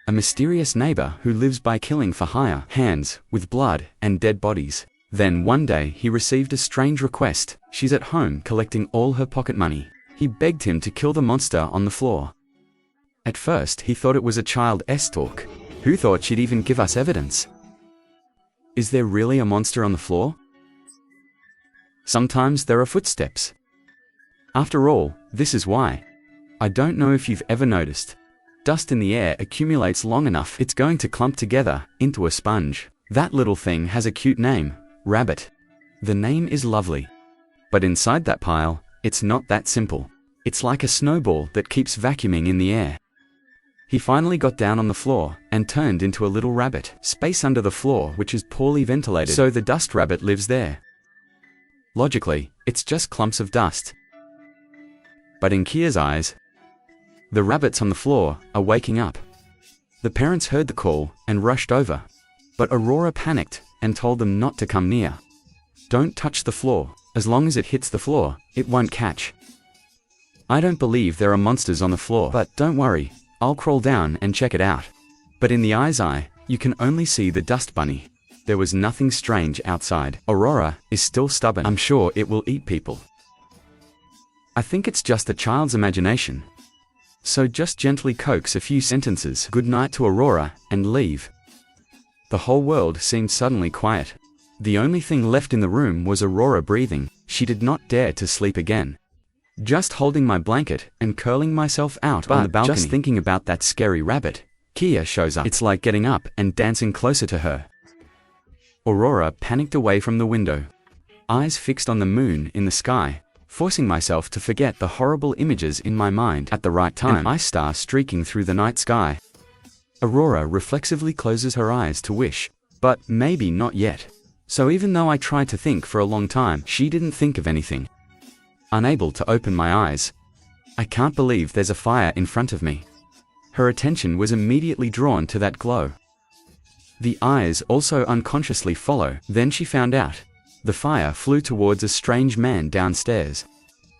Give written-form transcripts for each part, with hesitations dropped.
a mysterious neighbor who lives by killing for hire, hands with blood and dead bodies. Then one day he received a strange request. She's at home collecting all her pocket money. He begged him to kill the monster on the floor. At first he thought it was a child's talk. Who thought she'd even give us evidence? Is there really a monster on the floor? Sometimes there are footsteps. After all, this is why. I don't know if you've ever noticed. Dust in the air accumulates long enough, it's going to clump together into a sponge. That little thing has a cute name, rabbit. The name is lovely. But inside that pile, it's not that simple. It's like a snowball that keeps vacuuming in the air. He finally got down on the floor and turned into a little rabbit. Space under the floor which is poorly ventilated, so the dust rabbit lives there. Logically, it's just clumps of dust. But in Kia's eyes, the rabbits on the floor are waking up. The parents heard the call and rushed over. But Aurora panicked and told them not to come near. Don't touch the floor. As long as it hits the floor, it won't catch. I don't believe there are monsters on the floor, but don't worry, I'll crawl down and check it out. But in the eye's eye, you can only see the dust bunny. There was nothing strange outside. Aurora is still stubborn. I'm sure it will eat people. I think it's just a child's imagination. So just gently coax a few sentences, good night to Aurora, and leave. The whole world seemed suddenly quiet. The only thing left in the room was Aurora breathing. She did not dare to sleep again. Just holding my blanket and curling myself out on the balcony. Just thinking about that scary rabbit, Kia shows up. It's like getting up and dancing closer to her. Aurora panicked away from the window, eyes fixed on the moon in the sky, forcing myself to forget the horrible images in my mind. At the right time, an ice star streaking through the night sky. Aurora reflexively closes her eyes to wish, but maybe not yet. So even though I tried to think for a long time, she didn't think of anything. Unable to open my eyes. I can't believe there's a fire in front of me. Her attention was immediately drawn to that glow. The eyes also unconsciously follow. Then she found out. The fire flew towards a strange man downstairs.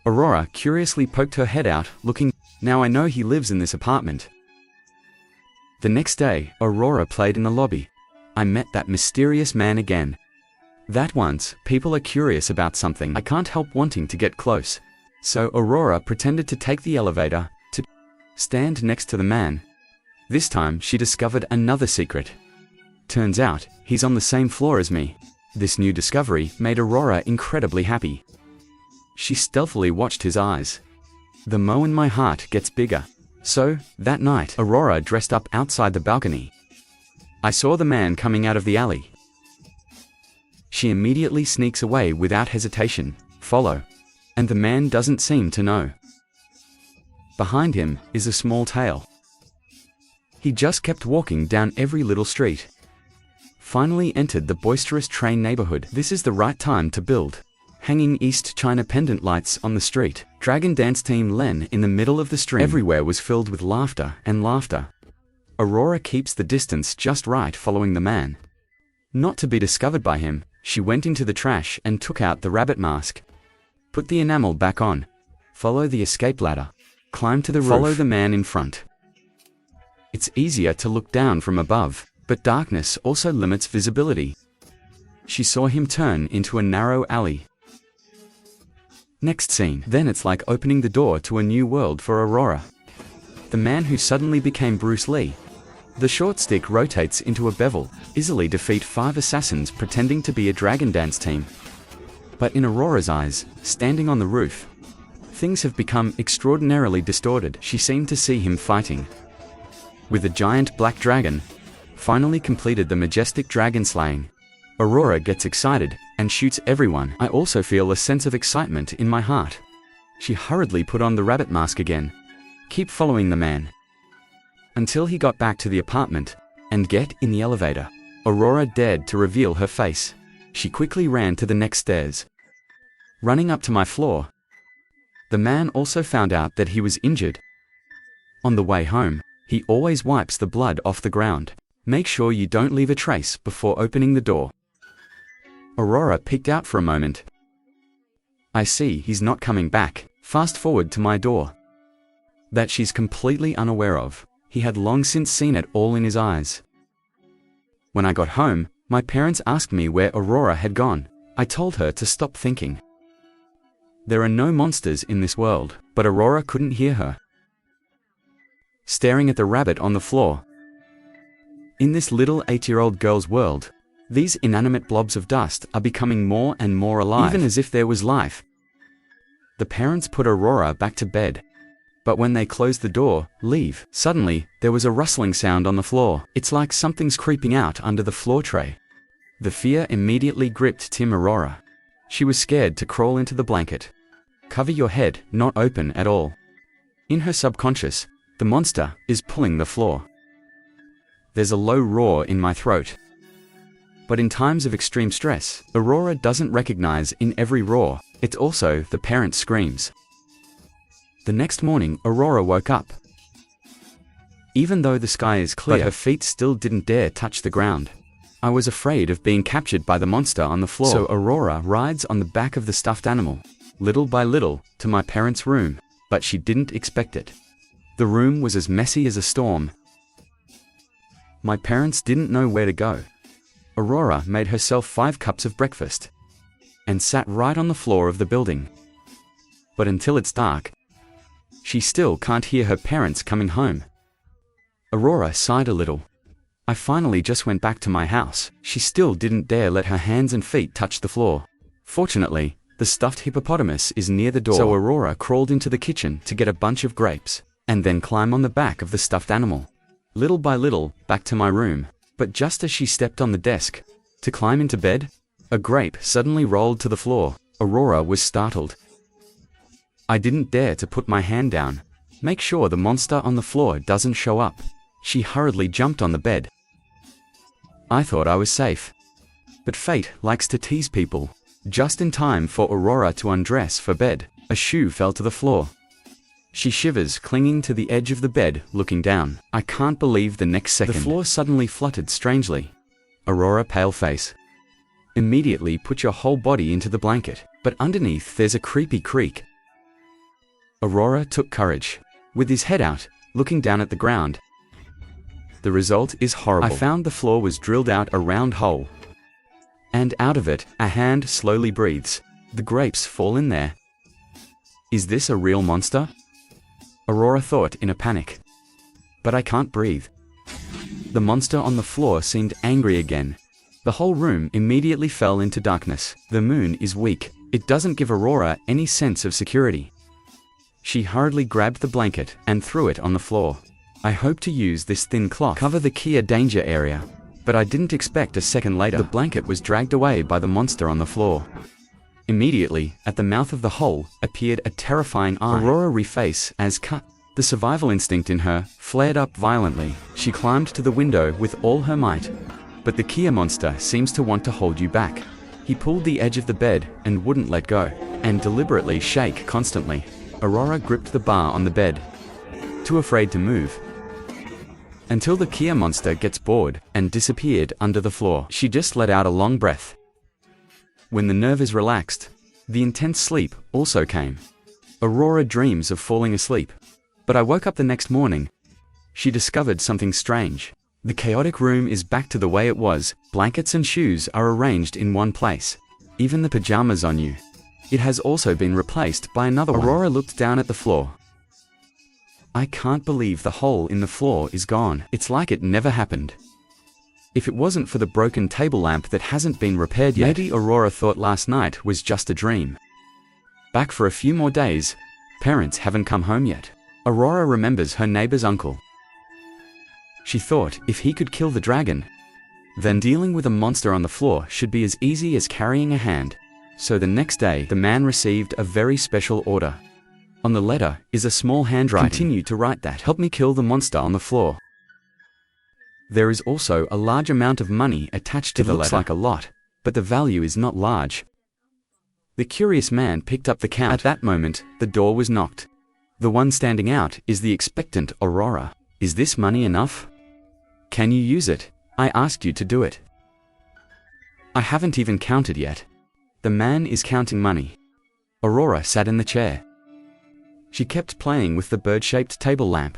Aurora curiously poked her head out, looking. Now I know he lives in this apartment. The next day, Aurora played in the lobby. I met that mysterious man again. That once people are curious about something, I can't help wanting to get close. So Aurora pretended to take the elevator to stand next to the man. This time she discovered another secret. Turns out, he's on the same floor as me. This new discovery made Aurora incredibly happy. She stealthily watched his eyes. The mo in my heart gets bigger. So, that night, Aurora dressed up outside the balcony. I saw the man coming out of the alley. She immediately sneaks away without hesitation, follow. And the man doesn't seem to know. Behind him is a small tail. He just kept walking down every little street. Finally entered the boisterous train neighborhood. This is the right time to build. Hanging East China pendant lights on the street. Dragon dance team Len in the middle of the stream. Everywhere was filled with laughter and laughter. Aurora keeps the distance just right following the man. Not to be discovered by him, she went into the trash and took out the rabbit mask. Put the enamel back on. Follow the escape ladder. Climb to the roof. Follow the man in front. It's easier to look down from above, but darkness also limits visibility. She saw him turn into a narrow alley. Next scene. Then it's like opening the door to a new world for Aurora. The man who suddenly became Bruce Lee. The short stick rotates into a bevel, easily defeat 5 assassins pretending to be a dragon dance team. But in Aurora's eyes, standing on the roof, things have become extraordinarily distorted. She seemed to see him fighting with a giant black dragon. Finally completed the majestic dragon slaying. Aurora gets excited and shoots everyone. I also feel a sense of excitement in my heart. She hurriedly put on the rabbit mask again. Keep following the man until he got back to the apartment and get in the elevator. Aurora dared to reveal her face. She quickly ran to the next stairs. Running up to my floor. The man also found out that he was injured. On the way home, he always wipes the blood off the ground. Make sure you don't leave a trace before opening the door. Aurora peeked out for a moment. I see he's not coming back. Fast forward to my door. That she's completely unaware of. He had long since seen it all in his eyes. When I got home, my parents asked me where Aurora had gone. I told her to stop thinking. There are no monsters in this world, but Aurora couldn't hear her. Staring at the rabbit on the floor. In this little 8-year-old girl's world, these inanimate blobs of dust are becoming more and more alive, even as if there was life. The parents put Aurora back to bed. But when they closed the door, leave, suddenly, there was a rustling sound on the floor. It's like something's creeping out under the floor tray. The fear immediately gripped Tim Aurora. She was scared to crawl into the blanket. Cover your head, not open at all. In her subconscious, the monster is pulling the floor. There's a low roar in my throat. But in times of extreme stress, Aurora doesn't recognize in every roar, it's also the parent screams. The next morning, Aurora woke up. Even though the sky is clear, but her feet still didn't dare touch the ground. I was afraid of being captured by the monster on the floor. So Aurora rides on the back of the stuffed animal, little by little, to my parents' room, but she didn't expect it. The room was as messy as a storm. My parents didn't know where to go. Aurora made herself 5 cups of breakfast and sat right on the floor of the building. But until it's dark, she still can't hear her parents coming home. Aurora sighed a little. I finally just went back to my house. She still didn't dare let her hands and feet touch the floor. Fortunately, the stuffed hippopotamus is near the door, so Aurora crawled into the kitchen to get a bunch of grapes, and then climb on the back of the stuffed animal. Little by little, back to my room. But just as she stepped on the desk to climb into bed, a grape suddenly rolled to the floor. Aurora was startled. I didn't dare to put my hand down. Make sure the monster on the floor doesn't show up. She hurriedly jumped on the bed. I thought I was safe. But fate likes to tease people. Just in time for Aurora to undress for bed, a shoe fell to the floor. She shivers, clinging to the edge of the bed, looking down. I can't believe the next second. The floor suddenly fluttered strangely. Aurora, pale face. Immediately put your whole body into the blanket, but underneath there's a creepy creak. Aurora took courage. With his head out, looking down at the ground. The result is horrible. I found the floor was drilled out a round hole. And out of it, a hand slowly breathes. The grapes fall in there. Is this a real monster? Aurora thought in a panic. But I can't breathe. The monster on the floor seemed angry again. The whole room immediately fell into darkness. The moon is weak. It doesn't give Aurora any sense of security. She hurriedly grabbed the blanket and threw it on the floor. I hope to use this thin cloth to cover the key danger area. But I didn't expect a second later. The blanket was dragged away by the monster on the floor. Immediately, at the mouth of the hole, appeared a terrifying eye. Aurora reface as cut. The survival instinct in her flared up violently. She climbed to the window with all her might. But the Kia monster seems to want to hold you back. He pulled the edge of the bed and wouldn't let go, and deliberately shake constantly. Aurora gripped the bar on the bed, too afraid to move. Until the Kia monster gets bored and disappeared under the floor. She just let out a long breath. When the nerve is relaxed, the intense sleep also came. Aurora dreams of falling asleep. But I woke up the next morning. She discovered something strange. The chaotic room is back to the way it was. Blankets and shoes are arranged in one place. Even the pajamas on you. It has also been replaced by another one. Aurora looked down at the floor. I can't believe the hole in the floor is gone. It's like it never happened. If it wasn't for the broken table lamp that hasn't been repaired yet, maybe Aurora thought last night was just a dream. Back for a few more days, parents haven't come home yet. Aurora remembers her neighbor's uncle. She thought if he could kill the dragon, then dealing with a monster on the floor should be as easy as carrying a hand. So the next day, the man received a very special order. On the letter is a small handwriting. Continue to write that. Help me kill the monster on the floor. There is also a large amount of money attached to the letter. It looks like a lot, but the value is not large. The curious man picked up the count. At that moment, the door was knocked. The one standing out is the expectant Aurora. Is this money enough? Can you use it? I asked you to do it. I haven't even counted yet. The man is counting money. Aurora sat in the chair. She kept playing with the bird-shaped table lamp.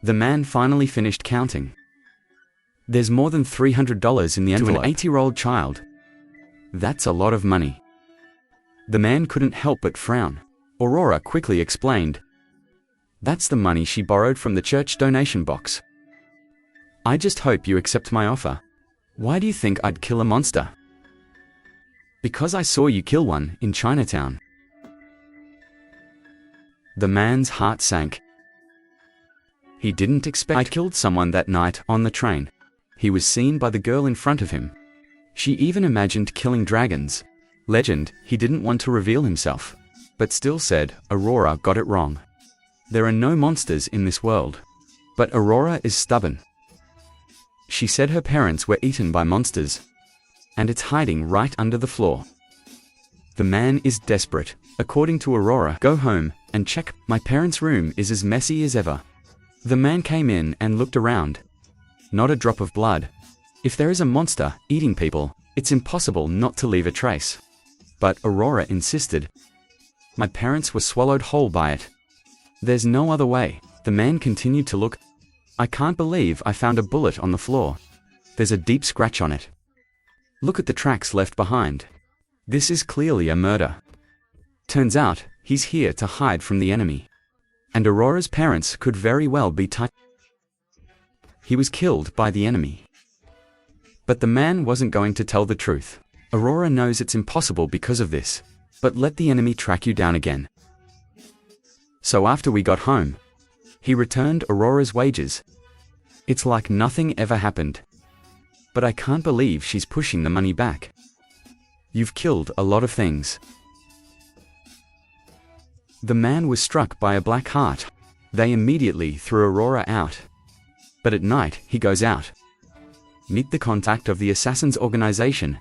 The man finally finished counting. There's more than $300 in the envelope. To an 80-year-old child. That's a lot of money. The man couldn't help but frown. Aurora quickly explained. That's the money she borrowed from the church donation box. I just hope you accept my offer. Why do you think I'd kill a monster? Because I saw you kill one in Chinatown. The man's heart sank. He didn't expect I killed someone that night on the train. He was seen by the girl in front of him. She even imagined killing dragons. Legend, he didn't want to reveal himself, but still said Aurora got it wrong. There are no monsters in this world. But Aurora is stubborn. She said her parents were eaten by monsters. And it's hiding right under the floor. The man is desperate. According to Aurora, go home and check. My parents' room is as messy as ever. The man came in and looked around. Not a drop of blood. If there is a monster eating people, it's impossible not to leave a trace. But Aurora insisted. My parents were swallowed whole by it. There's no other way. The man continued to look. I can't believe I found a bullet on the floor. There's a deep scratch on it. Look at the tracks left behind. This is clearly a murder. Turns out, he's here to hide from the enemy. And Aurora's parents could very well be He was killed by the enemy. But the man wasn't going to tell the truth. Aurora knows it's impossible because of this. But let the enemy track you down again. So after we got home, he returned Aurora's wages. It's like nothing ever happened. But I can't believe she's pushing the money back. You've killed a lot of things. The man was struck by a black heart. They immediately threw Aurora out. But at night, he goes out. Meet the contact of the assassin's organization.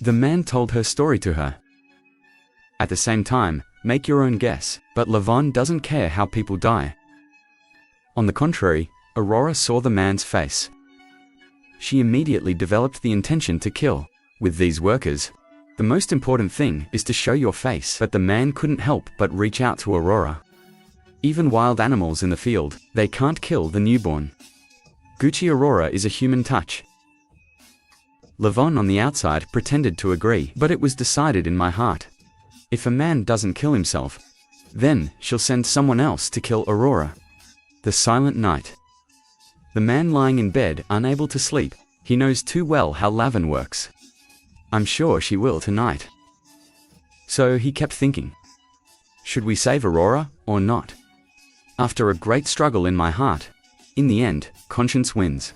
The man told her story to her. At the same time, make your own guess, but Lavon doesn't care how people die. On the contrary, Aurora saw the man's face. She immediately developed the intention to kill. With these workers, the most important thing is to show your face. But the man couldn't help but reach out to Aurora. Even wild animals in the field, they can't kill the newborn. Gucci Aurora is a human touch. Lavon on the outside pretended to agree, but it was decided in my heart. If a man doesn't kill himself, then she'll send someone else to kill Aurora. The silent night. The man lying in bed, unable to sleep. He knows too well how Lavon works. I'm sure she will tonight. So he kept thinking. Should we save Aurora or not? After a great struggle in my heart, in the end, conscience wins.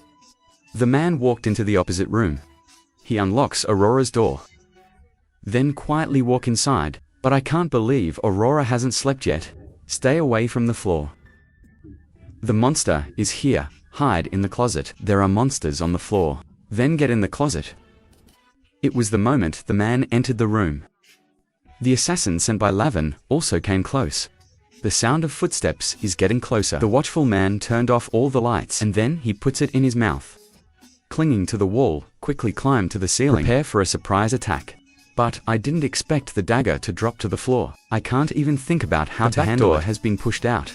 The man walked into the opposite room. He unlocks Aurora's door. Then quietly walk inside, but I can't believe Aurora hasn't slept yet. Stay away from the floor. The monster is here. Hide in the closet. There are monsters on the floor. Then get in the closet. It was the moment the man entered the room. The assassin sent by Lavon also came close. The sound of footsteps is getting closer. The watchful man turned off all the lights and then he puts it in his mouth. Clinging to the wall, quickly climbed to the ceiling. Prepare for a surprise attack. But I didn't expect the dagger to drop to the floor. I can't even think about how to handle it. The back door has been pushed out.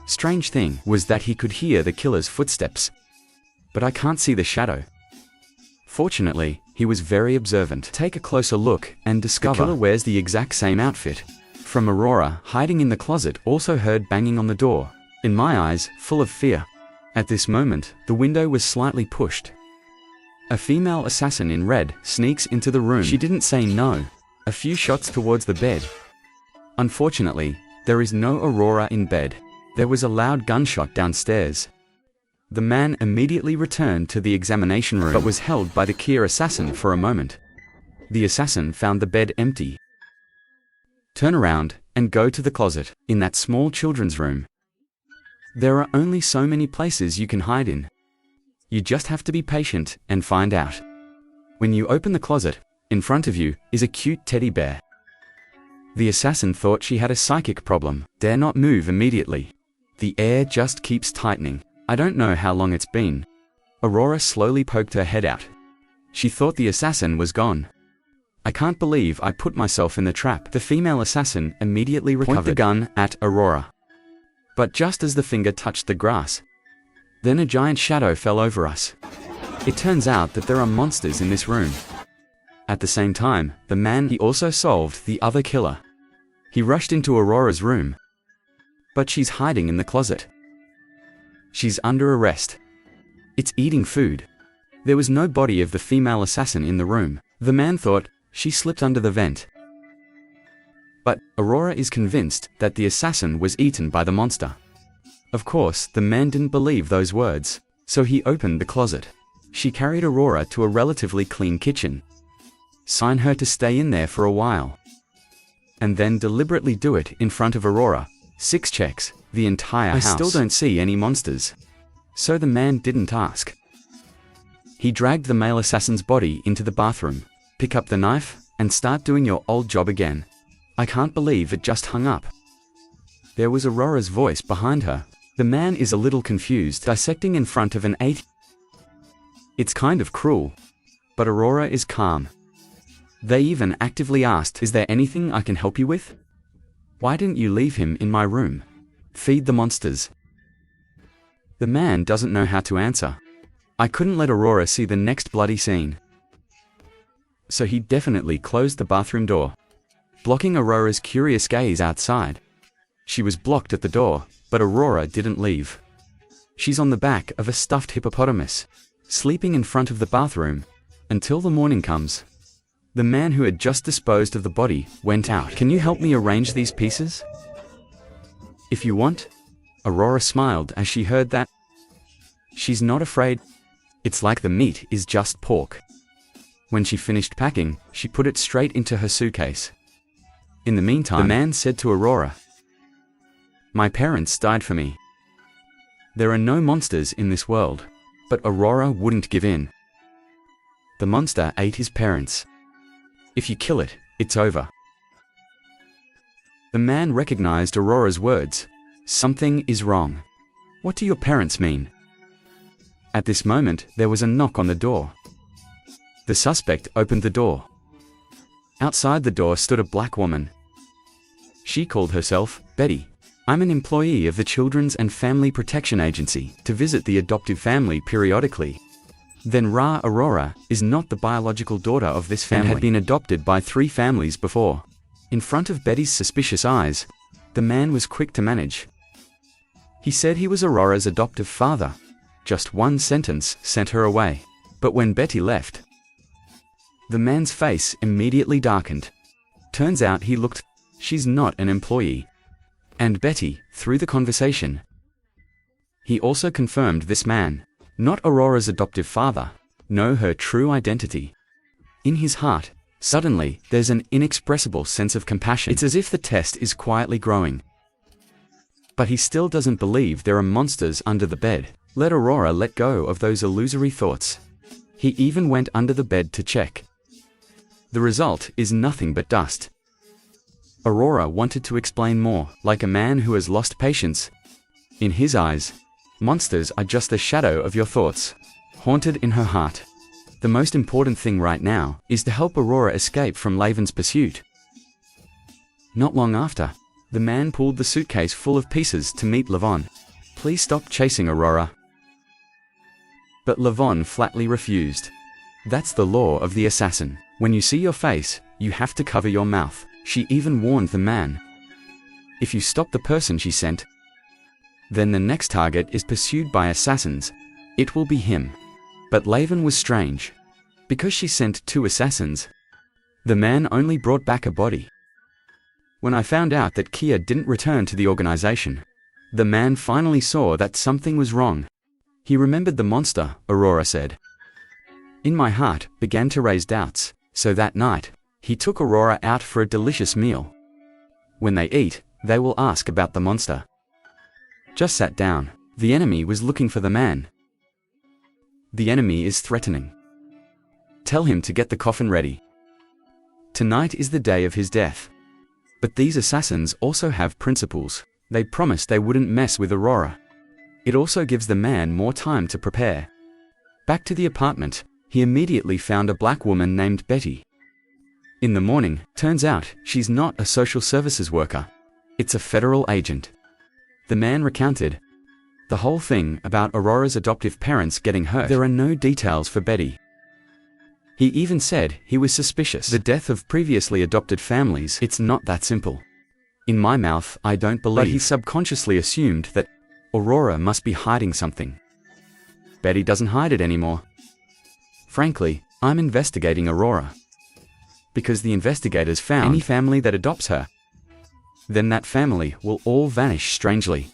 Strange thing was that he could hear the killer's footsteps. But I can't see the shadow. Fortunately, he was very observant. Take a closer look and discover the killer wears the exact same outfit. From Aurora, hiding in the closet, also heard banging on the door. In my eyes, full of fear. At this moment, the window was slightly pushed. A female assassin in red sneaks into the room. She didn't say no. A few shots towards the bed. Unfortunately, there is no Aurora in bed. There was a loud gunshot downstairs. The man immediately returned to the examination room, but was held by the Kia assassin for a moment. The assassin found the bed empty. Turn around and go to the closet, in that small children's room. There are only so many places you can hide in. You just have to be patient and find out. When you open the closet, in front of you is a cute teddy bear. The assassin thought she had a psychic problem. Dare not move immediately. The air just keeps tightening. I don't know how long it's been. Aurora slowly poked her head out. She thought the assassin was gone. I can't believe I put myself in the trap. The female assassin immediately recovered. Point the gun at Aurora. But just as the finger touched the grass, then a giant shadow fell over us. It turns out that there are monsters in this room. At the same time, the man he also solved the other killer. He rushed into Aurora's room. But she's hiding in the closet. She's under arrest. It's eating food. There was no body of the female assassin in the room. The man thought she slipped under the vent. But Aurora is convinced that the assassin was eaten by the monster. Of course, the man didn't believe those words, so he opened the closet. She carried Aurora to a relatively clean kitchen, signed her to stay in there for a while, and then deliberately do it in front of Aurora. 6 checks, the entire house. I still don't see any monsters. So the man didn't ask. He dragged the male assassin's body into the bathroom, pick up the knife, and start doing your old job again. I can't believe it just hung up. There was Aurora's voice behind her. The man is a little confused, dissecting in front of an 8. It's kind of cruel, but Aurora is calm. They even actively asked, "Is there anything I can help you with? Why didn't you leave him in my room? Feed the monsters." The man doesn't know how to answer. I couldn't let Aurora see the next bloody scene. So he definitely closed the bathroom door, blocking Aurora's curious gaze outside. She was blocked at the door, but Aurora didn't leave. She's on the back of a stuffed hippopotamus, sleeping in front of the bathroom, until the morning comes. The man who had just disposed of the body went out. "Can you help me arrange these pieces?" "If you want." Aurora smiled as she heard that. She's not afraid. It's like the meat is just pork. When she finished packing, she put it straight into her suitcase. In the meantime, the man said to Aurora, "My parents died for me. There are no monsters in this world." But Aurora wouldn't give in. The monster ate his parents. If you kill it, it's over. The man recognized Aurora's words. Something is wrong. What do your parents mean? At this moment, there was a knock on the door. The suspect opened the door. Outside the door stood a black woman. She called herself Betty. "I'm an employee of the Children's and Family Protection Agency to visit the adoptive family periodically." Then Aurora is not the biological daughter of this family and had been adopted by 3 families before. In front of Betty's suspicious eyes, the man was quick to manage. He said he was Aurora's adoptive father. Just one sentence sent her away. But when Betty left, the man's face immediately darkened. Turns out he looked. She's not an employee. And Betty, through the conversation, he also confirmed this man, not Aurora's adoptive father, know her true identity. In his heart, suddenly, there's an inexpressible sense of compassion. It's as if the test is quietly growing. But he still doesn't believe there are monsters under the bed. Let Aurora let go of those illusory thoughts. He even went under the bed to check. The result is nothing but dust. Aurora wanted to explain more, like a man who has lost patience. In his eyes, monsters are just the shadow of your thoughts, haunted in her heart. The most important thing right now is to help Aurora escape from Laven's pursuit. Not long after, the man pulled the suitcase full of pieces to meet Lavon. "Please stop chasing Aurora." But Lavon flatly refused. That's the law of the assassin. When you see your face, you have to cover your mouth. She even warned the man. If you stop the person she sent, then the next target is pursued by assassins. It will be him. But Laven was strange. Because she sent 2 assassins, the man only brought back a body. When I found out that Kia didn't return to the organization, the man finally saw that something was wrong. He remembered the monster, Aurora said. In my heart began to raise doubts, so that night, he took Aurora out for a delicious meal. When they eat, they will ask about the monster. Just sat down. The enemy was looking for the man. The enemy is threatening. Tell him to get the coffin ready. Tonight is the day of his death. But these assassins also have principles. They promised they wouldn't mess with Aurora. It also gives the man more time to prepare. Back to the apartment, he immediately found a black woman named Betty. In the morning, turns out, she's not a social services worker. It's a federal agent. The man recounted the whole thing about Aurora's adoptive parents getting hurt. There are no details for Betty. He even said he was suspicious. The death of previously adopted families, it's not that simple. In my mouth, I don't believe. But he subconsciously assumed that Aurora must be hiding something. Betty doesn't hide it anymore. Frankly, I'm investigating Aurora. Because the investigators found any family that adopts her, then that family will all vanish strangely.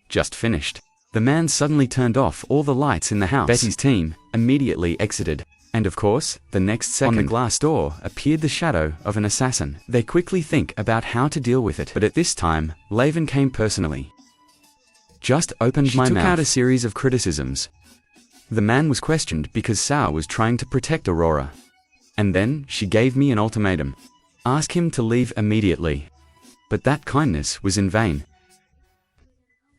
Just finished. The man suddenly turned off all the lights in the house. Betty's team immediately exited. And of course, the next second, on the glass door appeared the shadow of an assassin. They quickly think about how to deal with it. But at this time, Laven came personally. Just opened my mouth. She took out a series of criticisms. The man was questioned because Sao was trying to protect Aurora. And then, she gave me an ultimatum. Ask him to leave immediately. But that kindness was in vain.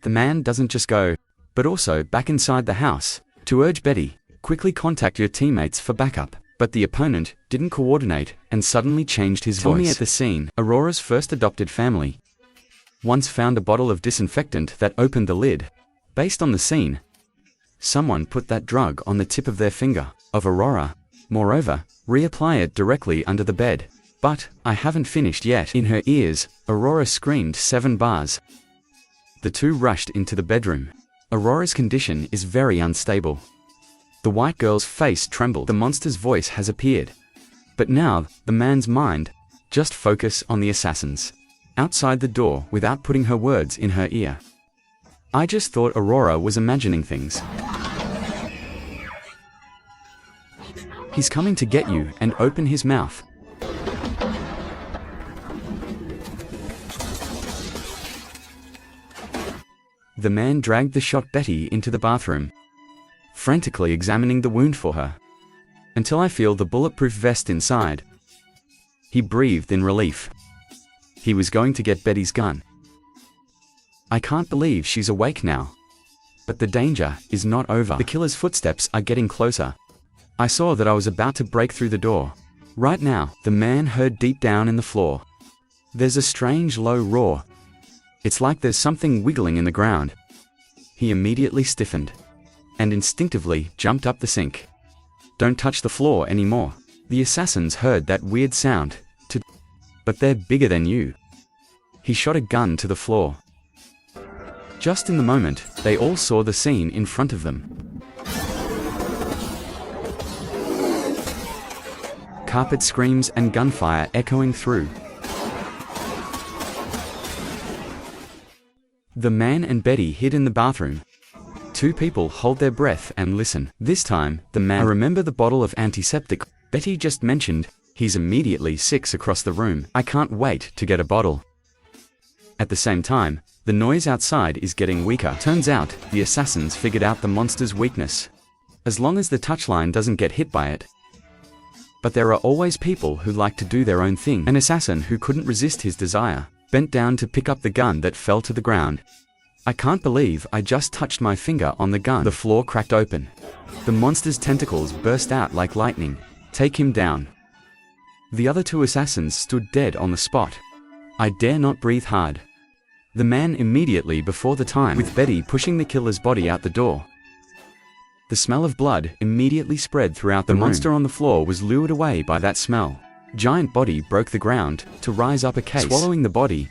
The man doesn't just go, but also back inside the house, to urge Betty, quickly contact your teammates for backup. But the opponent didn't coordinate and suddenly changed his voice. Tell me at the scene, Aurora's first adopted family once found a bottle of disinfectant that opened the lid. Based on the scene, someone put that drug on the tip of their finger, of Aurora. Moreover, reapply it directly under the bed. But, I haven't finished yet. In her ears, Aurora screamed 7 bars. The two rushed into the bedroom. Aurora's condition is very unstable. The white girl's face trembled. The monster's voice has appeared. But now, the man's mind, just focus on the assassins. Outside the door without putting her words in her ear. I just thought Aurora was imagining things. He's coming to get you and open his mouth. The man dragged the shot Betty into the bathroom, frantically examining the wound for her, until I feel the bulletproof vest inside. He breathed in relief. He was going to get Betty's gun. I can't believe she's awake now. But the danger is not over. The killer's footsteps are getting closer. I saw that I was about to break through the door. Right now, the man heard deep down in the floor. There's a strange low roar. It's like there's something wiggling in the ground. He immediately stiffened and instinctively jumped up the sink. Don't touch the floor anymore. The assassins heard that weird sound, but they're bigger than you. He shot a gun to the floor. Just in the moment, they all saw the scene in front of them. Carpet screams and gunfire echoing through. The man and Betty hid in the bathroom. Two people hold their breath and listen. This time, the man, I remember the bottle of antiseptic Betty just mentioned. He's immediately 6 across the room. I can't wait to get a bottle. At the same time, the noise outside is getting weaker. Turns out, the assassins figured out the monster's weakness. As long as the touchline doesn't get hit by it. But there are always people who like to do their own thing. An assassin who couldn't resist his desire bent down to pick up the gun that fell to the ground. I can't believe I just touched my finger on the gun. The floor cracked open. The monster's tentacles burst out like lightning. Take him down. The other 2 assassins stood dead on the spot. I dare not breathe hard. The man immediately before the time, with Betty pushing the killer's body out the door. The smell of blood immediately spread throughout the room. The monster on the floor was lured away by that smell. Giant body broke the ground to rise up a case, swallowing the body.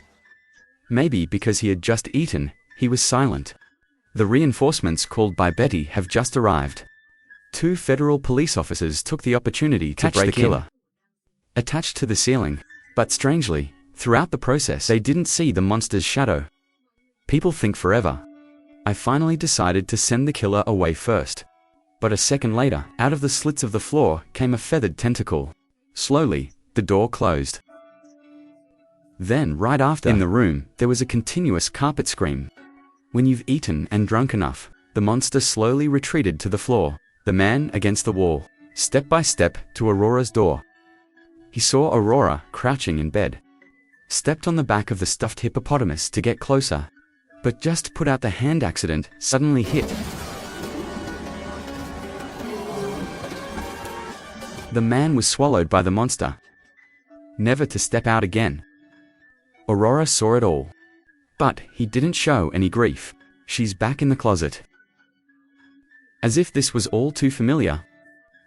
Maybe because he had just eaten, he was silent. The reinforcements called by Betty have just arrived. 2 federal police officers took the opportunity to break the killer. Attached to the ceiling. But strangely, throughout the process they didn't see the monster's shadow. People think forever. I finally decided to send the killer away first. But a second later, out of the slits of the floor came a feathered tentacle. Slowly, the door closed. Then right after, in the room, there was a continuous carpet scream. When you've eaten and drunk enough, the monster slowly retreated to the floor, the man against the wall, step by step to Aurora's door. He saw Aurora crouching in bed. Stepped on the back of the stuffed hippopotamus to get closer, but just put out the hand accident, suddenly hit. The man was swallowed by the monster, never to step out again. Aurora saw it all. But he didn't show any grief. She's back in the closet. As if this was all too familiar,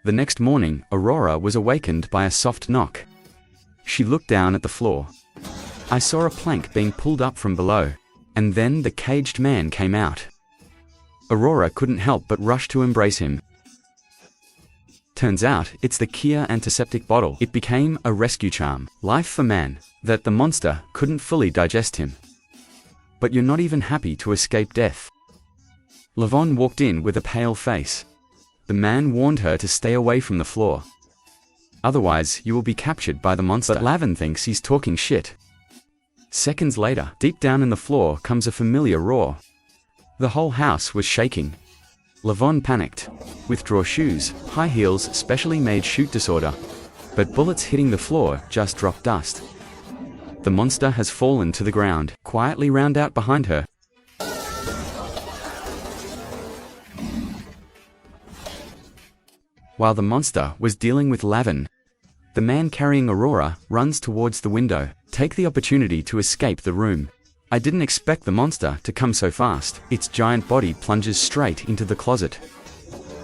the next morning, Aurora was awakened by a soft knock. She looked down at the floor. I saw a plank being pulled up from below, and then the caged man came out. Aurora couldn't help but rush to embrace him. Turns out, it's the Kia antiseptic bottle. It became a rescue charm, life for man, that the monster couldn't fully digest him. But you're not even happy to escape death. Lavon walked in with a pale face. The man warned her to stay away from the floor. Otherwise, you will be captured by the monster. But Lavon thinks he's talking shit. Seconds later, deep down in the floor comes a familiar roar. The whole house was shaking. Lavon panicked. Withdraw shoes, high heels, specially made shoot disorder. But bullets hitting the floor just dropped dust. The monster has fallen to the ground, quietly round out behind her. While the monster was dealing with Lavon, the man carrying Aurora runs towards the window. Take the opportunity to escape the room. I didn't expect the monster to come so fast. Its giant body plunges straight into the closet.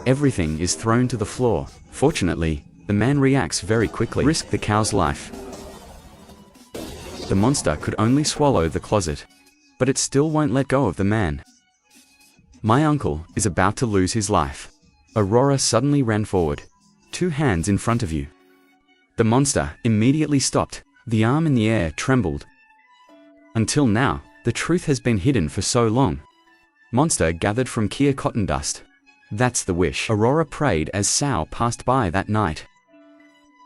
Everything is thrown to the floor. Fortunately, the man reacts very quickly. Risk the cow's life. The monster could only swallow the closet, but it still won't let go of the man. My uncle is about to lose his life. Aurora suddenly ran forward. 2 hands in front of you. The monster immediately stopped. The arm in the air trembled. Until now, the truth has been hidden for so long. Monster gathered from Kia cotton dust. That's the wish Aurora prayed as Sao passed by that night.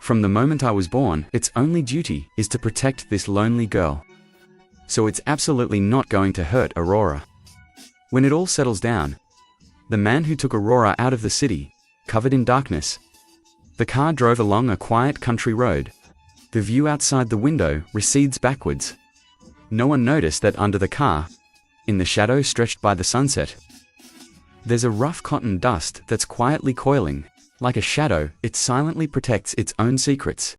From the moment I was born, its only duty is to protect this lonely girl. So it's absolutely not going to hurt Aurora. When it all settles down, the man who took Aurora out of the city, covered in darkness. The car drove along a quiet country road. The view outside the window recedes backwards. No one noticed that under the car, in the shadow stretched by the sunset, there's a rough cotton dust that's quietly coiling. Like a shadow, it silently protects its own secrets.